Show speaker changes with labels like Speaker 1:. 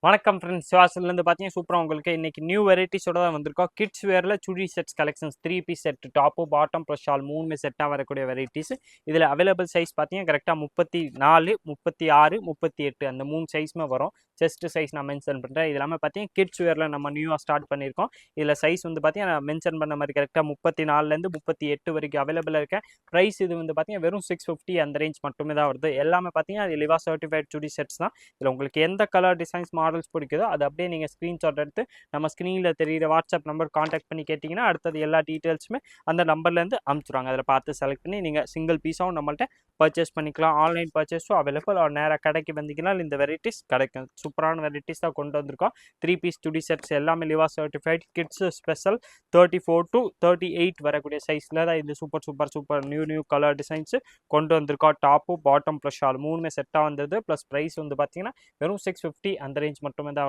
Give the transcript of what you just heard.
Speaker 1: வணக்கம் ஃப்ரெண்ட்ஸ், சிவாசிலேருந்து பார்த்தீங்கன்னா சூப்பராக உங்களுக்கு இன்றைக்கி நியூ வெரைட்டிஸோட தான் வந்திருக்கோம். கிட்ஸ் வேரில் chudi sets collections 3 piece set, top bottom plus shawl 3 செட்டாக வரக்கூடிய வெரைட்டிஸ். இதில் அவைலபிள் சைஸ் பார்த்தீங்கன்னா கரெக்டாக 34, 36, 38 அந்த 3 சைஸுமே வரும். செஸ்ட் சைஸ் நான் மென்ஷன் பண்ணுறேன். இது எல்லாமே பார்த்தீங்கன்னா கிட்ஸ் வேரில் நம்ம நியூவாக ஸ்டார்ட் பண்ணியிருக்கோம். இதில் சைஸ் வந்து பார்த்தீங்கன்னா நான் மென்ஷன் பண்ண மாதிரி கரெக்டாக 34லேருந்து 38 வரைக்கும் அவைலபிளாக இருக்கேன். ப்ரைஸ் இது வந்து பார்த்தீங்கன்னா வெறும் 650 அந்த ரேஞ்ச் மட்டுமே தான் வருது. எல்லாமே பார்த்தீங்கன்னா அது லிவா சர்டிஃபைட் சுடி செட்ஸ் தான். இதில் உங்களுக்கு எந்த கலர் டிசைன்ஸ் மாடல்ஸ் பிடிக்குதோ அது அப்படியே நீங்கள் ஸ்க்ரீன்ஷாட் எடுத்து நம்ம ஸ்க்ரீனில் தெரியிற வாட்ஸ்அப் நம்பர் காண்டாக்ட் பண்ணி கேட்டிங்கன்னா அடுத்தது எல்லா டீட்டெயில்ஸுமே அந்த நம்பர்லேருந்து அனுப்பிச்சுருவாங்க. அதில் பார்த்து செலக்ட் பண்ணி நீங்கள் சிங்கிள் பீஸாகவும் நம்மள்ட்ட பர்ச்சேஸ் பண்ணிக்கலாம். ஆன்லைன் பர்ச்சேஸும் அவைலபிள். நேராக கடைக்கு வந்தீங்கன்னா இந்த வெரைட்டிஸ் கிடைக்கும். சூப்பரான வெரைட்டிஸ் தான் கொண்டு வந்திருக்கோம். 3 பீஸ் சுடி செட்ஸ் எல்லாமே லிவா சர்டிஃபைட். கிட்ஸ் ஸ்பெஷல் 34 to 38 வரக்கூடிய சைஸில் தான் இது சூப்பர் நியூ கலர் டிசைன்ஸு கொண்டு வந்திருக்கோம். டாப்பு பாட்டம் ப்ளஸ் ஷால் 3 செட்டாக வந்தது. ப்ளஸ் ப்ரைஸ் வந்து பார்த்தீங்கன்னா வெறும் 650 அந்த ரேஞ்ச் மட்டுமே தான்.